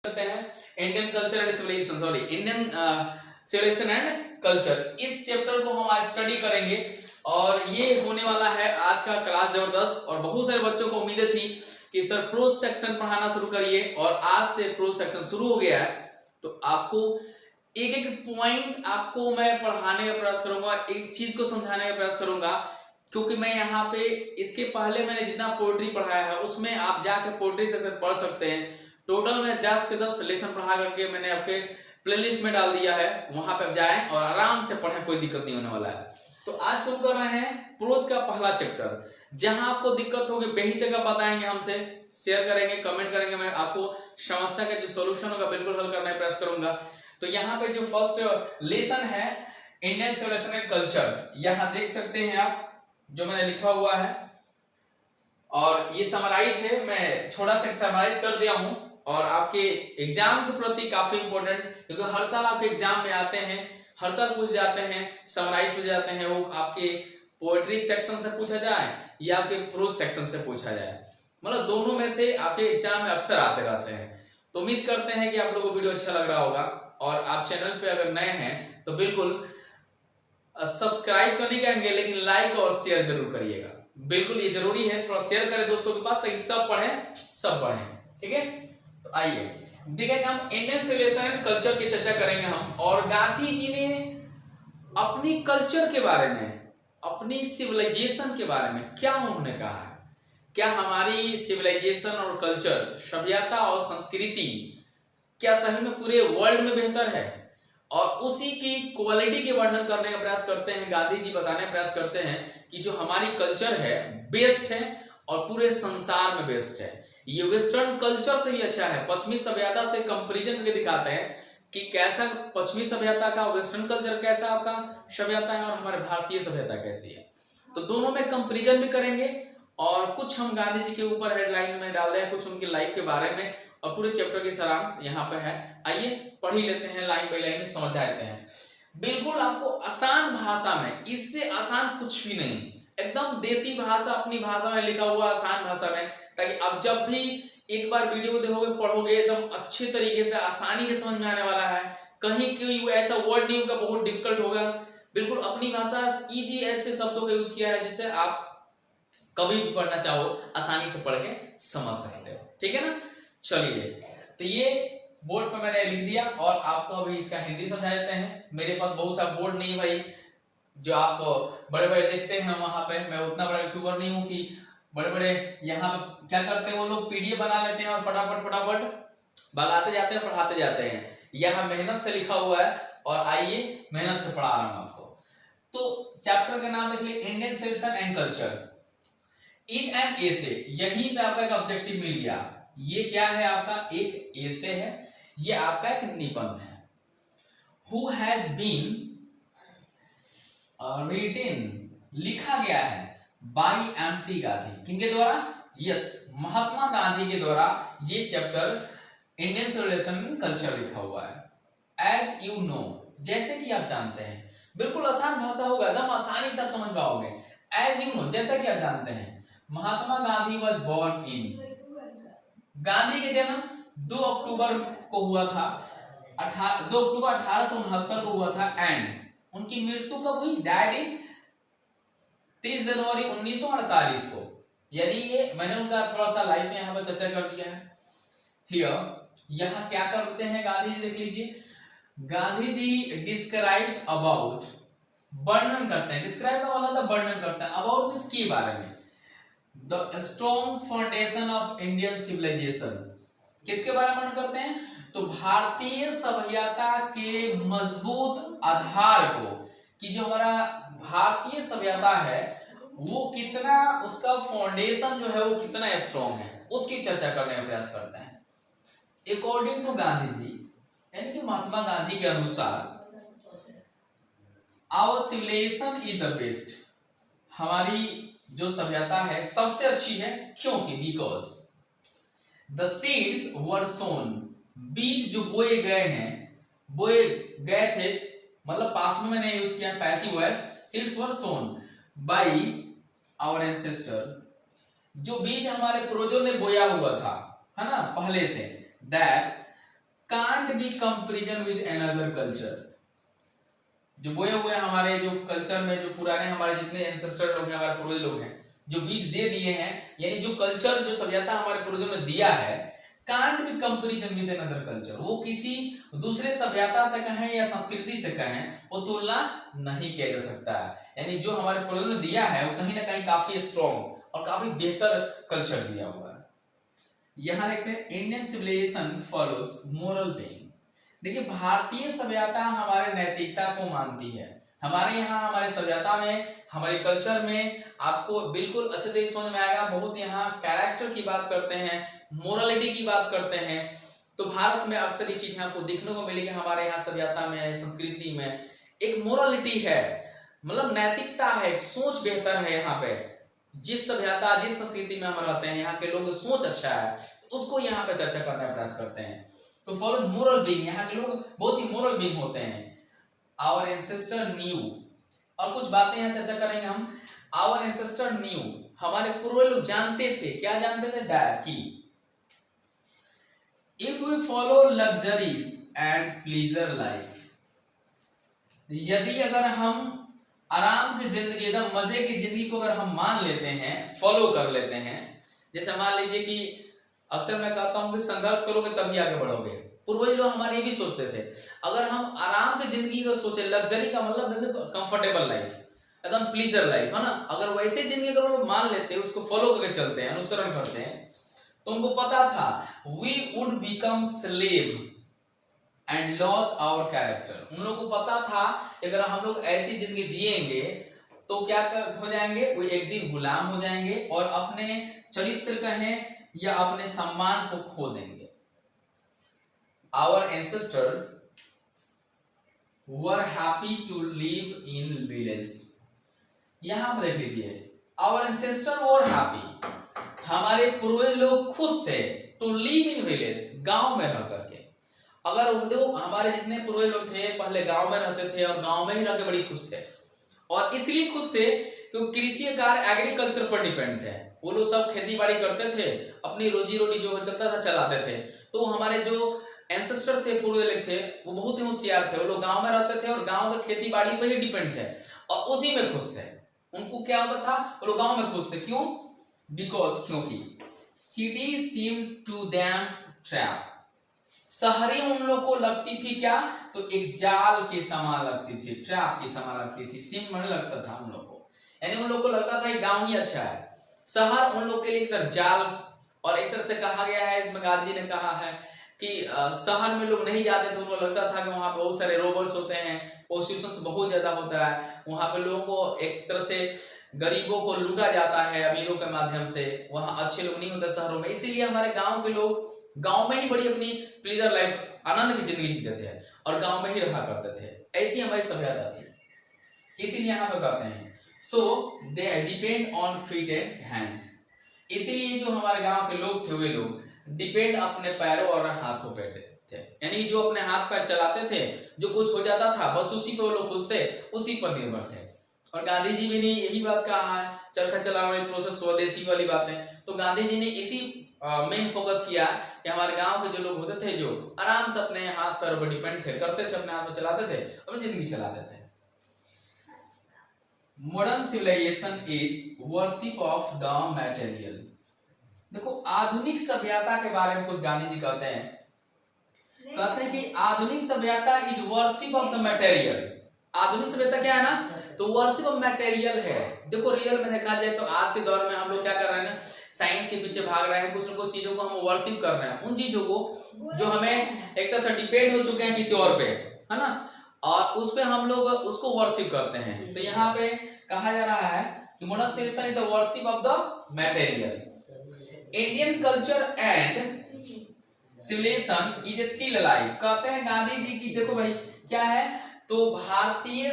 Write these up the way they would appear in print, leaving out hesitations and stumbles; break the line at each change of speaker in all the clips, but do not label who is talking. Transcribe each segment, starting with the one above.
करते हैं Indian culture and civilisation, sorry Indian civilisation and culture. इस चैप्टर को हम आज स्टडी करेंगे और ये होने वाला है आज का क्लास जबरदस्त। और बहुत सारे बच्चों को उम्मीदें थी कि सर प्रोज सेक्शन पढ़ाना शुरू करिए, और आज से प्रोज सेक्शन शुरू हो गया है। तो आपको एक एक पॉइंट आपको मैं पढ़ाने का प्रयास करूंगा, एक चीज को समझाने का प्रयास करूंगा, क्योंकि मैं यहाँ पे इसके पहले मैंने जितना पोएट्री पढ़ाया है उसमें आप जाके पोएट्री सेक्शन पढ़ सकते हैं। टोटल में 10 के 10 लेसन पढ़ा करके मैंने आपके प्लेलिस्ट में डाल दिया है, वहां पे आप जाएं और आराम से पढ़ें, कोई दिक्कत नहीं होने वाला है। तो आज शुरू कर रहे हैं प्रोज का पहला चैप्टर। जहां आपको दिक्कत होगी वही जगह बताएंगे, हमसे शेयर करेंगे, कमेंट करेंगे, मैं आपको समस्या का जो सोल्यूशन होगा बिल्कुल हल करने का प्रयास करूंगा। तो यहाँ पे जो फर्स्ट लेसन है इंडियन सिविलाइजेशन एंड कल्चर, यहाँ देख सकते हैं आप जो मैंने लिखा हुआ है, और ये समराइज है, मैं थोड़ा सा समराइज कर दिया हूं। और आपके एग्जाम के प्रति काफी इंपॉर्टेंट, क्योंकि हर साल आपके एग्जाम में आते हैं, हर साल पूछ जाते हैं, समराइज पूछ जाते हैं, वो आपके पोएट्री सेक्शन से पूछा जाए या आपके प्रोज सेक्शन से पूछा जाए, मतलब दोनों में से आपके एग्जाम में अक्सर आते रहते हैं। तो उम्मीद करते हैं कि आप लोगों को वीडियो अच्छा लग रहा होगा, और आप चैनल पे अगर नए हैं तो बिल्कुल सब्सक्राइब तो नहीं करेंगे, लेकिन लाइक और शेयर जरूर करिएगा, बिल्कुल ये जरूरी है। थोड़ा शेयर करें दोस्तों के पास, ताकि सब पढ़ें, सब पढ़ें, ठीक है। तो आइए देखेंगे हम इंडियन सिविलाइजेशन एंड कल्चर की चर्चा करेंगे हम, और गांधी जी ने अपनी कल्चर के बारे में, अपनी सिविलाइजेशन के बारे में क्या उन्होंने कहा है, क्या हमारी सिविलाइजेशन और कल्चर, सभ्यता और संस्कृति क्या सही में पूरे वर्ल्ड में बेहतर है, और उसी की क्वालिटी के वर्णन करने का प्रयास करते हैं। गांधी जी बताने का प्रयास करते हैं कि जो हमारी कल्चर है बेस्ट है और पूरे संसार में बेस्ट है, ये वेस्टर्न कल्चर से ही अच्छा है। पश्चिमी सभ्यता से कंपैरिजन करके दिखाते हैं कि कैसा पश्चिमी सभ्यता का, वेस्टर्न कल्चर कैसा आपका सभ्यता है, और हमारे भारतीय सभ्यता कैसी है। तो दोनों में कंपैरिजन भी करेंगे, और कुछ हम गांधी जी के ऊपर हेडलाइन में डाल दें, कुछ उनकी लाइफ के बारे में, और पूरे चैप्टर की सारांश यहाँ पे है। आइए पढ़ ही लेते हैं, लाइन बाय लाइन समझ जाते हैं। बिल्कुल आपको आसान भाषा में, इससे आसान कुछ भी नहीं, एकदम देसी भाषा, अपनी भाषा में लिखा हुआ आसान भाषा में, ताकि आप जब भी एक बार वीडियो देखोगे, पढ़ोगे, एकदम अच्छे तरीके से आसानी से समझ में आने वाला है। कहीं कोई ऐसा वर्ड नहीं होगा बहुत डिफिकल्ट होगा, बिल्कुल अपनी भाषा इजी ऐसे शब्दों का यूज किया है जिससे आप कभी भी पढ़ना चाहो आसानी से पढ़ के समझ सकते हो, ठीक है ना। चलिए, तो ये बोर्ड पर मैंने लिख दिया, और आपको अभी इसका हिंदी समझा देते हैं। मेरे पास बहुत सा बोर्ड नहीं है भाई, जो आप बड़े बड़े देखते हैं वहां पे, मैं उतना बड़ा यूट्यूबर नहीं हूं कि बड़े बड़े यहाँ पे क्या करते हैं वो लोग पीडीएफ बना लेते हैं और फटाफट फटाफट भगाते जाते हैं, पढ़ाते जाते हैं। यहाँ मेहनत से लिखा हुआ है, और आइए मेहनत से पढ़ा रहा हूं आपको। तो चैप्टर का नाम देख लीजिए, Indian civilisation and culture in an essay. यहीं पे आपका एक ऑब्जेक्टिव मिल गया। ये क्या है आपका, एक एसे है, ये आपका एक निबंध है। हु हैज बीन रिटन, लिखा गया है, बाय एम.टी. गांधी। किनके द्वारा? यस, महात्मा गांधी के द्वारा ये chapter Indian civilisation and culture लिखा हुआ है। एज यू नो, जैसे कि आप जानते हैं, बिल्कुल आसान भाषा होगा, एकदम आसानी से आप समझ पाओगे। एज यू नो, जैसा कि आप जानते हैं, Mahatma Gandhi was born in, Gandhi के जन्म 2 अक्टूबर को हुआ था, 2 अक्टूबर 1869 को हुआ था, एंड उनकी मृत्यु कब हुई? डाइड इन 30 जनवरी 1948 को। यानी ये मैंने उनका थोड़ा सा लाइफ यहाँ पर चर्चा कर दिया है। यहाँ क्या करते हैं गांधी जी, देख लीजिए। गांधी जी डिस्क्राइब्स अबाउट, वर्णन करते हैं, डिस्क्राइब का मतलब वर्णन करते हैं, अबाउट मींस के बारे में, the strong foundation of Indian civilisation. किसके बारे में वर्णन करते हैं? तो भारतीय सभ्यता के मजबूत आधार को, कि जो हमारा भारतीय सभ्यता है वो कितना, उसका फाउंडेशन जो है वो कितना स्ट्रॉन्ग है, उसकी चर्चा करने का प्रयास करते हैं। अकॉर्डिंग टू गांधी जी, यानी कि महात्मा गांधी के अनुसार, our civilisation is the best, हमारी जो सभ्यता है सबसे अच्छी है। क्योंकि because the seeds were sown, बीज जो बोए गए हैं, बोए गए थे, मतलब पास्ट में मैंने यूज किया passive voice, seeds were sown by our ancestor, जो बीज हमारे पूर्वजों ने बोया हुआ था, है ना, पहले से, that can't be comparison with another culture. जो बोए हुए हमारे जो कल्चर में जो पुराने हमारे जितने एंसेस्टर लोग हैं, हमारे पूर्वज लोग हैं, जो बीज दे दिए हैं, यानी जो कल्चर जो सभ्यता हमारे पूर्वजों ने दिया है, can't be comparison with another culture, वो किसी दूसरे सभ्यता से कहें या संस्कृति से कहें, वो तुलना नहीं किया जा सकता है। यानी जो हमारे पूर्वजों ने दिया है वो कहीं ना कहीं काफी स्ट्रॉन्ग और काफी बेहतर कल्चर दिया हुआ है। यहाँ देखते हैं Indian civilisation follows moral being. देखिए भारतीय सभ्यता हमारे नैतिकता को मानती है। हमारे यहाँ हमारे सभ्यता में, हमारे कल्चर में आपको बिल्कुल अच्छे तरीके समझ में आएगा। बहुत यहाँ कैरेक्टर की बात करते हैं, मोरालिटी की बात करते हैं। तो भारत में अक्सर ये चीज आपको देखने को मिलेगी। हमारे यहाँ सभ्यता में, संस्कृति में एक मोरालिटी है, मतलब नैतिकता है, सोच बेहतर है। यहाँ पे जिस सभ्यता, जिस संस्कृति में हम रहते हैं, यहाँ के लोग सोच अच्छा है, उसको यहाँ पे चर्चा करने का प्रयास करते हैं। तो फॉलो मोरल बीइंग, यहाँ के लोग बहुत ही मोरल बीइंग होते हैं। आवर एंसेस्टर न्यू, और कुछ बातें यहाँ चर्चा करेंगे हम। आवर एंसेस्टर न्यू, हमारे पूर्वज लोग जानते थे, क्या जानते थे, दैट कि if we follow luxuries and pleasure life, यदि अगर हम आराम की जिंदगी, एकदम मजे की जिंदगी को अगर हम मान लेते हैं, फॉलो कर लेते हैं, जैसे मान लीजिए कि अक्सर मैं कहता हूं कि संघर्ष करोगे तभी आगे बढ़ोगे। पूर्वज लोग हमारे भी सोचते थे, अगर हम आराम की जिंदगी को सोचे, लग्जरी का मतलब कंफर्टेबल लाइफ, एकदम प्लीजर लाइफ, है ना, अगर वैसे जिंदगी अगर लोग मान लेते हैं, उसको फॉलो करके चलते हैं, अनुसरण करते हैं, तो उनको पता था we would become slave and lose our character. उन लोगों को पता था अगर हम लोग ऐसी जिंदगी जिएंगे तो क्या हो जाएंगे, वो एक दिन गुलाम हो जाएंगे और अपने चरित्र कहें या अपने सम्मान को खो देंगे। Our ancestors were happy to live in villages। यहां पर देख लीजिए, our ancestors were happy, हमारे पूर्वज लोग खुश थे, to live in villages, गांव में रह करके। अगर वो हमारे जितने पूर्वज लोग थे पहले गांव में रहते थे और गांव में ही रह के बड़ी खुश थे, और इसलिए खुश थे क्योंकि कृषि कार्य एग्रीकल्चर पर डिपेंड थे। वो लोग सब खेती बाड़ी करते थे, अपनी रोजी रोटी जो चलता था चलाते थे। तो हमारे जो एंसेस्टर थे, पूर्वज थे, वो बहुत ही होशियार थे। वो लोग गांव में रहते थे और गांव के खेती बाड़ी पर ही डिपेंड थे और उसी में खुश थे। उनको क्या होता था, वो लोग गांव में खुश थे। क्यों? बिकॉज, क्योंकि city seem to them trap, शहरी उन लोग को लगती थी क्या, तो एक जाल के समान लगती थी, ट्रैप के समान लगती थी। सिम में लगता था उन लोग को, यानी उन लोग को लगता था गांव ही अच्छा है, शहर उन लोग के लिए एक तरह जाल। और एक तरह से कहा गया है, इसमें गांधी जी ने कहा है कि शहर में लोग नहीं जाते थे, उनको लगता था कि वहां पे बहुत सारे रोबर्स होते हैं, पॉल्यूशन बहुत ज्यादा होता है, वहां पे लोगों को एक तरह से गरीबों को लूटा जाता है अमीरों के माध्यम से, वहां अच्छे लोग नहीं होते शहरों में। इसीलिए हमारे गांव के लोग गांव में ही बड़ी अपनी प्लीजर लाइफ, आनंद की जिंदगी जीते थे और गांव में ही रहा करते थे। ऐसी हमारी सभ्यता थी, इसीलिए यहाँ पे कहते हैं so they depend on feet and hands. इसीलिए जो हमारे गांव के लोग थे, वे लोग डिपेंड अपने पैरों और हाथों पे थे, यानी जो अपने हाथ पैर चलाते थे, जो कुछ हो जाता था बस उसी पे वो लोग खुश थे, उसी पर निर्भर थे। और गांधी जी भी ने यही बात कहा है, चरखा चलाने वाली प्रोसेस, स्वदेशी वाली बातें। तो गांधी जी ने इसी मेन फोकस किया कि हमारे गांव के जो लोग होते थे, जो आराम से अपने हाथ पैरों पर डिपेंड थे, करते थे, अपने हाथ में चलाते थे, अपनी जिंदगी चलाते थे। Modern civilisation is worship of the material. देखो आधुनिक सभ्यता के बारे में कुछ गांधी जी कहते हैं कि आधुनिक सभ्यता is worship of the material. आधुनिक सभ्यता क्या है ना, तो वर्शिप ऑफ मटेरियल है। देखो रियल में देखा जाए तो आज के दौर में हम लोग क्या कर रहे हैं ना, साइंस के पीछे भाग रहे हैं, कुछ न कुछ चीजों को हम वर्शिप कर रहे हैं, उन चीजों को जो हमें एक तरह से डिपेंड हो चुके हैं किसी और पे, है ना, और उस पे हम लोग उसको वर्शिप करते हैं। तो यहाँ पे कहा जा रहा है कि modern civilisation is the worship of the material. Indian culture and civilisation is still alive. कहते हैं गांधी जी की, देखो भाई क्या है, तो भारतीय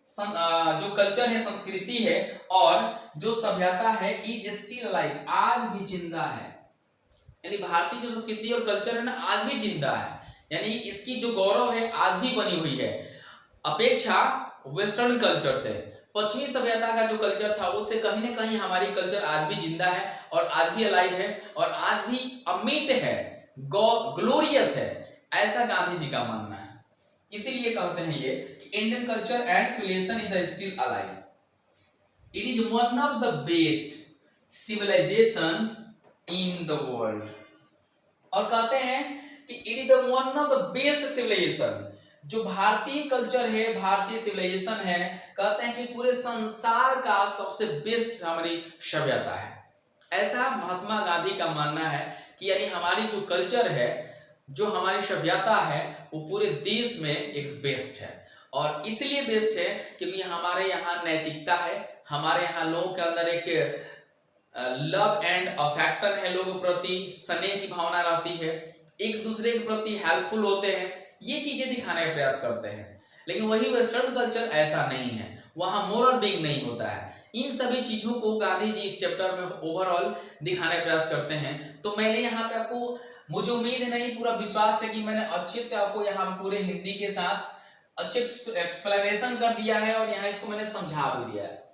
जो कल्चर है, संस्कृति है और जो सभ्यता है, इज स्टिल अलाइव, आज भी जिंदा है। यानी भारतीय जो संस्कृति और कल्चर है ना, आज भी जिंदा है, यानी इसकी जो गौरव है आज भी बनी हुई है, अपेक्षा वेस्टर्न कल्चर से। पश्चिमी सभ्यता का जो कल्चर था उससे कहीं ना कहीं हमारी कल्चर आज भी जिंदा है और आज भी अलाइव है और आज भी अमिट है, ग्लोरियस है। ऐसा गांधी जी का मानना है। इसीलिए कहते हैं ये Indian culture and civilisation is still alive, it is one of the best civilisation in the world. और कहते हैं कि it is the one of the best civilisation, जो भारतीय कल्चर है, भारतीय सिविलाइजेशन है, कहते हैं कि पूरे संसार का सबसे बेस्ट हमारी सभ्यता है। ऐसा महात्मा गांधी का मानना है कि यानी हमारी जो कल्चर है, जो हमारी सभ्यता है, वो पूरे देश में एक बेस्ट है। और इसलिए बेस्ट है क्योंकि हमारे यहाँ नैतिकता है, हमारे यहाँ लोगों के अंदर एक लव एंड अफेक्शन है, लोगों के प्रति स्नेह की भावना रहती है, एक दूसरे के प्रति हेल्पफुल होते हैं, ये चीजें दिखाने का प्रयास करते हैं। लेकिन वही वेस्टर्न कल्चर ऐसा नहीं है, वहां मोरल बीइंग नहीं होता है। इन सभी चीजों को गांधी जी इस चैप्टर में ओवरऑल दिखाने का प्रयास करते हैं। तो मैंने यहाँ पे आपको, मुझे उम्मीद नहीं, पूरा विश्वास है कि मैंने अच्छे से आपको यहाँ पूरे हिंदी के साथ अच्छे एक्सप्लेनेशन कर दिया है और यहाँ इसको मैंने समझा भी दिया है।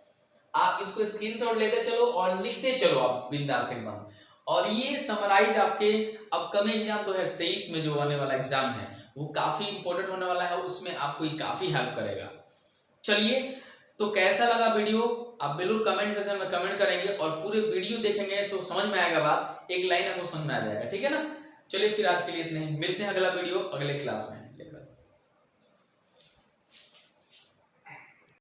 आप इसको स्क्रीनशॉट लेते चलो और लिखते चलो आप बिंदास एकदम। और ये समराइज आपके अपकमिंग एग्जाम 2023 में जो आने वाला एग्जाम है वो काफी इंपॉर्टेंट होने वाला है, उसमें आपको ये काफी हेल्प करेगा। चलिए, तो कैसा लगा वीडियो आप बिल्कुल कमेंट सेक्शन में कमेंट करेंगे और पूरे वीडियो देखेंगे तो समझ में आएगा बात, एक लाइन आपको समझ में आ जाएगा, ठीक है ना। चलिए फिर आज के लिए इतने ही, मिलते हैं अगला वीडियो अगले क्लास में।